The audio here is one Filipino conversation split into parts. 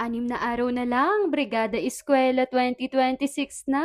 6 na araw na lang, Brigada Eskwela 2026 na.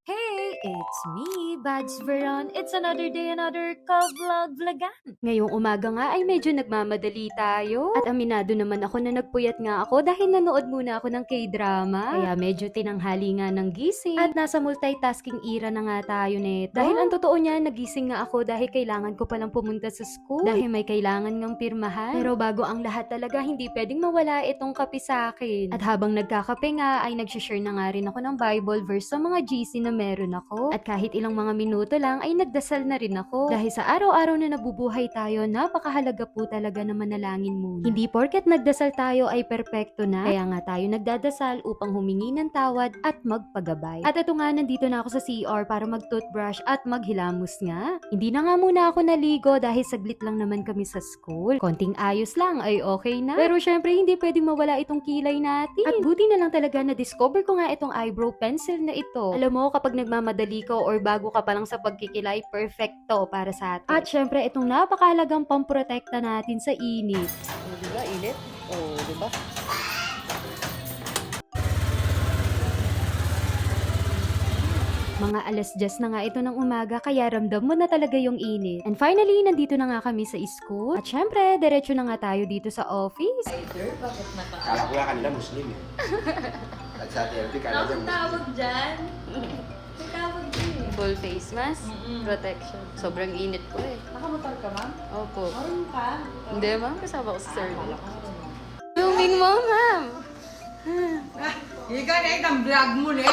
Hey, it's me, Bads Veron. It's another day, another ka-vlog-vlogan. Ngayong umaga nga ay medyo nagmamadali tayo. At aminado naman ako na nagpuyat nga ako dahil nanood muna ako ng K-drama. Kaya medyo tinanghali nga ng gising. At nasa multitasking era na nga tayo nito. Dahil ang totoo niya, nagising nga ako dahil kailangan ko palang pumunta sa school. Dahil may kailangan ngang pirmahan. Pero bago ang lahat talaga, hindi pwedeng mawala itong kape sa akin. At habang nagkakape nga, ay nagsishare na nga rin ako ng Bible verse sa mga GC na meron ako. At kahit ilang mga minuto lang ay nagdasal na rin ako. Dahil sa araw-araw na nabubuhay tayo, napakahalaga po talaga na manalangin muna. Hindi porket nagdasal tayo ay perpekto na. Kaya nga tayo nagdadasal upang humingi ng tawad at magpagabay. At ito nga, nandito na ako sa CR para mag-toothbrush at maghilamos nga. Hindi na nga muna ako naligo dahil saglit lang naman kami sa school. Konting ayos lang ay okay na. Pero syempre hindi pwedeng mawala itong kilay natin. At buti na lang talaga na discover ko nga itong eyebrow pencil na ito. Alam mo, kapag nagmamadali ka or bago ka pa lang sa pagkikilay, perfecto para sa atin. At syempre, itong napakahalagang pamprotekta natin sa init. O, diba? Init? O, diba? Mga alas 10 na nga ito ng umaga, kaya ramdam mo na talaga yung init. And finally, nandito na nga kami sa school. At syempre, diretso na nga tayo dito sa office. Either, bakit Kala ko nga kanila Muslim eh. At sa TLP, kala dyan Muslim. tawag dyan? May tawag dyan eh. Full face mask, protection. Sobrang init po eh. Nakamotor ka, ma'am? Opo. Marunong ka? Hindi ma'am, kasama ko sa service. Marunong. Blooming mo ma'am! Ika na itang vlog mo na.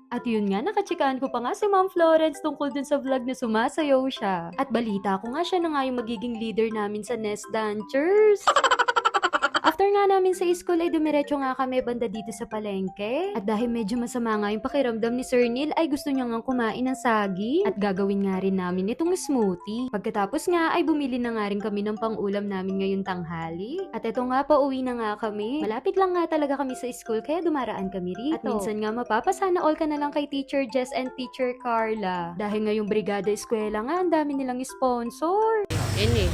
At yun nga, nakatsikaan ko pa nga si Ma'am Florence tungkol dun sa vlog na sumasayaw siya. At balita ko nga siya na nga yung magiging leader namin sa Nest Dancers. After nga namin sa school ay dumiretso nga kami banda dito sa palengke. At dahil medyo masama nga yung pakiramdam ni Sir Neil ay gusto niya nga kumain ng saging. At gagawin nga rin namin itong smoothie. Pagkatapos nga ay bumili na nga rin kami ng pang-ulam namin ngayong tanghali. At eto nga, pauwi na nga kami. Malapit lang nga talaga kami sa school kaya dumaraan kami rito. At minsan nga mapapasana all ka na lang kay Teacher Jess and Teacher Carla. Dahil ngayong Brigada Eskwela nga, ang dami nilang sponsor. Yan eh.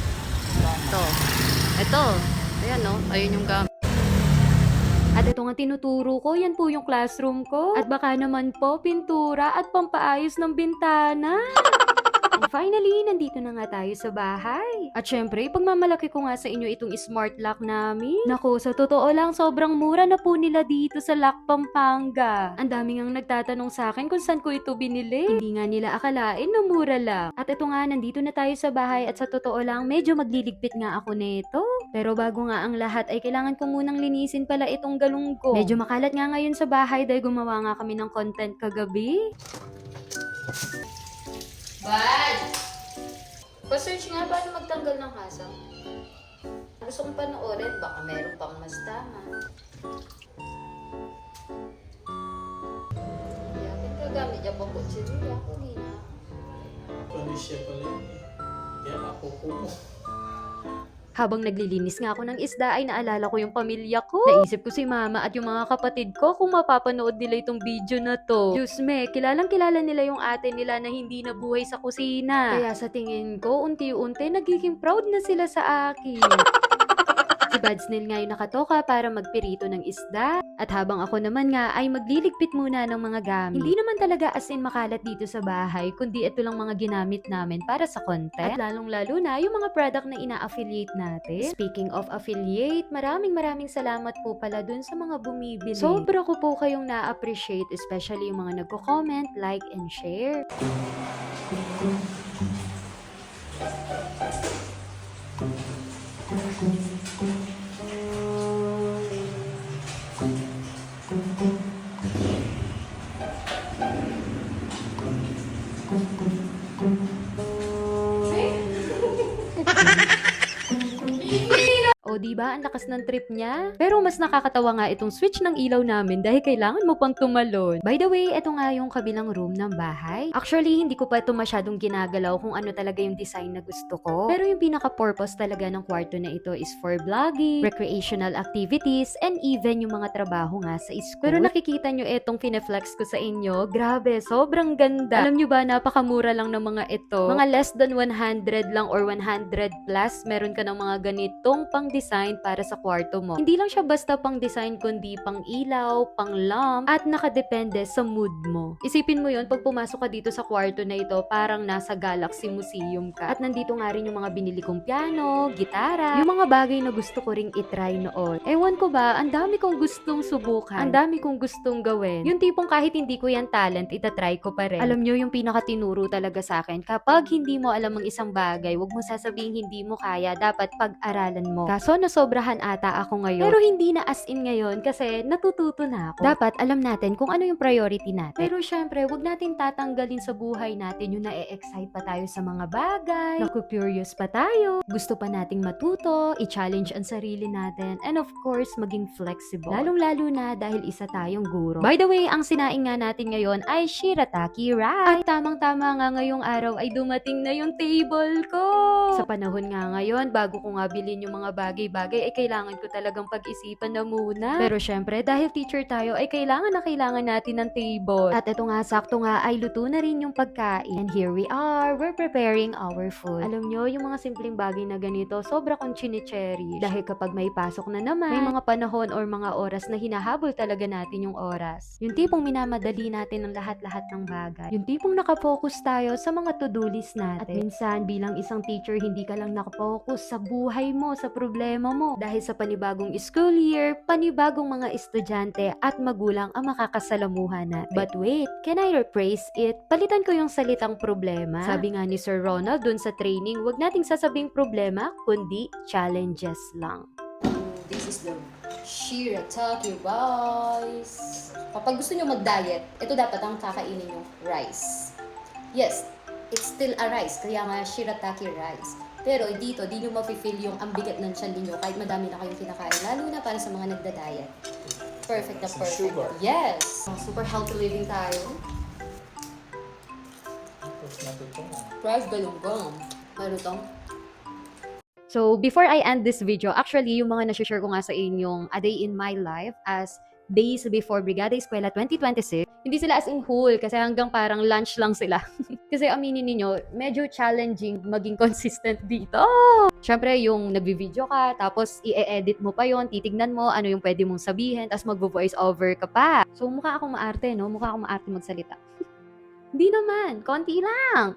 Ito. Ayan no, ayun yung gamit. At ito nga tinuturo ko, yan po yung classroom ko. At baka naman po, pintura at pampaayos ng bintana. And finally, nandito na nga tayo sa bahay. At syempre, pagmamalaki ko nga sa inyo itong smart lock namin. Naku, sa totoo lang, sobrang mura na po nila dito sa Lock Pampanga. Ang dami ngang nagtatanong sa akin kung saan ko ito binili. Hindi nga nila akalain na mura lang. At ito nga, nandito na tayo sa bahay at sa totoo lang, medyo magliligpit nga ako nito. Pero bago nga ang lahat ay kailangan ko munang linisin pala itong galunggong. Medyo makalat nga ngayon sa bahay dahil gumawa nga kami ng content kagabi. Bad! Pa-search nga paano magtanggal ng hasang. Gusto kong panoorin, baka meron pang mas tama. Yakin ka gamit niya pang kutsirya. Kunin na. Panisya pala yun eh. Kaya kakuko mo. Habang naglilinis nga ako ng isda ay naalala ko yung pamilya ko. Naisip ko si mama at yung mga kapatid ko kung mapapanood nila itong video na to. Diyos me, kilalang kilala nila yung ate nila na hindi nabuhay sa kusina. Kaya sa tingin ko, unti-unti nagiging proud na sila sa akin. Si Bads Neil nga yung nakatoka para magpirito ng isda. At habang ako naman nga ay magliligpit muna ng mga gamit. Hindi naman talaga as in makalat dito sa bahay, kundi ito lang mga ginamit namin para sa content. At lalong-lalo na yung mga product na ina-affiliate natin. Speaking of affiliate, maraming salamat po pala dun sa mga bumibili. Sobra ko po kayong na-appreciate, especially yung mga nagko-comment, like, and share. O diba, ang lakas ng trip niya? Pero mas nakakatawa nga itong switch ng ilaw namin dahil kailangan mo pang tumalon. By the way, ito nga yung kabilang room ng bahay. Actually, hindi ko pa ito masyadong ginagalaw kung ano talaga yung design na gusto ko. Pero yung pinaka-purpose talaga ng kwarto na ito is for vlogging, recreational activities, and even yung mga trabaho nga sa school. Pero nakikita nyo itong fine-flex ko sa inyo. Grabe, sobrang ganda. Alam nyo ba, napakamura lang ng mga ito. Mga less than 100 lang or 100 plus, meron ka ng mga ganitong pang design design para sa kwarto mo. Hindi lang siya basta pang design kundi pang ilaw, pang lamp, at nakadepende sa mood mo. Isipin mo yon, pag pumasok ka dito sa kwarto na ito, parang nasa Galaxy Museum ka. At nandito nga rin yung mga binili kong piano, gitara, yung mga bagay na gusto ko ring itry noon. Ewan ko ba, ang dami kong gustong subukan, ang dami kong gustong gawin. Yung tipong kahit hindi ko yan talent, itatry ko pa rin. Alam nyo, yung pinakatinuro talaga sa akin, kapag hindi mo alam ang isang bagay, wag mo sasabihin hindi mo kaya, dapat pag-aralan mo. Kaso nasobrahan ata ako ngayon. Pero hindi na as in ngayon kasi natututo na ako. Dapat alam natin kung ano yung priority natin. Pero syempre, wag natin tatanggalin sa buhay natin yung na-excite pa tayo sa mga bagay, naku-curious pa tayo, gusto pa nating matuto, i-challenge ang sarili natin, and of course, maging flexible. Lalong-lalo na dahil isa tayong guro. By the way, ang sinaing nga natin ngayon ay shirataki rice. At tamang-tama nga ngayong araw ay dumating na yung table ko. Sa panahon nga ngayon, bago ko nga bilhin yung mga bagay-bagay, ay kailangan ko talagang pag-isipan na muna. Pero syempre, dahil teacher tayo, ay kailangan na kailangan natin ng table. At ito nga, sakto nga, ay luto na rin yung pagkain. And here we are, we're preparing our food. Alam nyo, yung mga simpleng bagay na ganito, sobra kong chine-cherish. Dahil kapag may pasok na naman, may mga panahon or mga oras na hinahabol talaga natin yung oras. Yung tipong minamadali natin ang lahat-lahat ng bagay. Yung tipong nakafocus tayo sa mga to-do list natin. At minsan, bilang isang teacher, hindi ka lang nakafocus sa buhay mo, sa problema mo. Dahil sa panibagong school year, panibagong mga estudyante at magulang ang makakasalamuhan natin. But wait, can I rephrase it? Palitan ko yung salitang problema. Sabi nga ni Sir Ronald dun sa training, wag nating sasabing problema, kundi challenges lang. This is the shirataki rice. Kapag gusto nyo mag-diet, ito dapat ang kakainin nyo, rice. Yes, it's still a rice, kaya nga shirataki rice. Pero dito, di nyo mafe-feel yung ang bigat ng tiyan ninyo kahit madami na kayong kinakain, lalo na para sa mga nagda-diet. Perfect na Some perfect. sugar. Yes! Super healthy living tayo. Tapos natin ito. Rice galunggong. Marutong. So, before I end this video, actually, yung mga nasi-share ko nga sa inyong A Day in My Life as days before Brigada Eskwela 2026, hindi sila as in whole kasi hanggang parang lunch lang sila. Kasi aminin ninyo, medyo challenging maging consistent dito. Siyempre, yung nagvi-video ka, tapos i-edit mo pa yon, titignan mo ano yung pwede mong sabihin, tapos magvo-voice over ka pa. So, mukha akong maarte, no? Mukha akong maarte magsalita. Hindi naman, konti lang.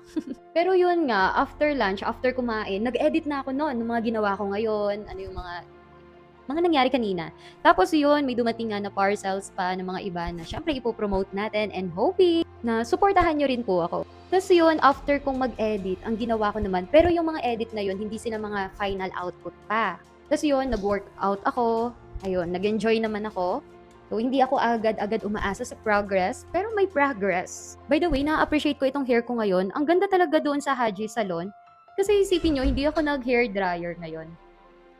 Pero yun nga, after lunch, after kumain, nag-edit na ako noon ng mga ginawa ko ngayon, ano yung mga nangyari kanina. Tapos yun, may dumating nga na parcels pa ng mga iba na syempre ipopromote natin and hoping na supportahan nyo rin po ako. Tapos yun, after kong mag-edit, ang ginawa ko naman, pero yung mga edit na yun, hindi sila mga final output pa. Tapos yun, nag-workout ako, ayun, nag-enjoy naman ako. So, hindi ako agad-agad umaasa sa progress, pero may progress. By the way, na-appreciate ko itong hair ko ngayon. Ang ganda talaga doon sa Haji Salon. Kasi isipin nyo, hindi ako nag-hair dryer ngayon.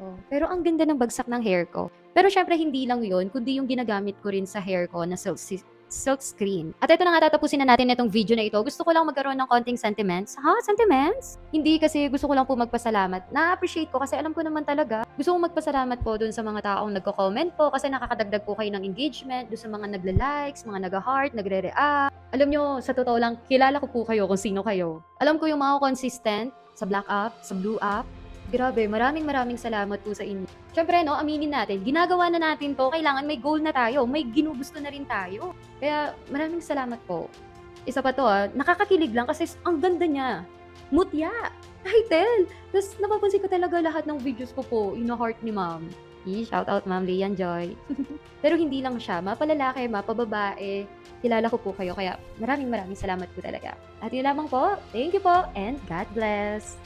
Oh, pero ang ganda ng bagsak ng hair ko. Pero syempre, hindi lang yun, kundi yung ginagamit ko rin sa hair ko na silk screen. At ito na nga, tatapusin na natin itong video na ito. Gusto ko lang magkaroon ng konting sentiments. Ha? Sentiments? Hindi, kasi gusto ko lang po magpasalamat. Na-appreciate ko kasi alam ko naman talaga. Gusto ko magpasalamat po dun sa mga taong nagko-comment po kasi nakakadagdag po kayo ng engagement, dun sa mga nagla-likes, mga nag-heart, nagre-react. Alam nyo, sa totoo lang, kilala ko po kayo kung sino kayo. Alam ko yung mga consistent sa Black Up, sa Blue Up. Grabe, maraming salamat po sa inyo. Siyempre, no, aminin natin, ginagawa na natin to, kailangan may goal na tayo, may ginugusto na rin tayo. Kaya, maraming salamat po. Isa pa to nakakakilig lang kasi ang ganda niya. Mutya, title. Tapos napapansin ko talaga lahat ng videos ko po, ina-heart ni ma'am. Shout out ma'am Lian Joy. Pero hindi lang siya, mapalalaki, mapababae. Kilala ko po kayo, kaya maraming salamat po talaga. At yun lamang po, thank you po, and God bless.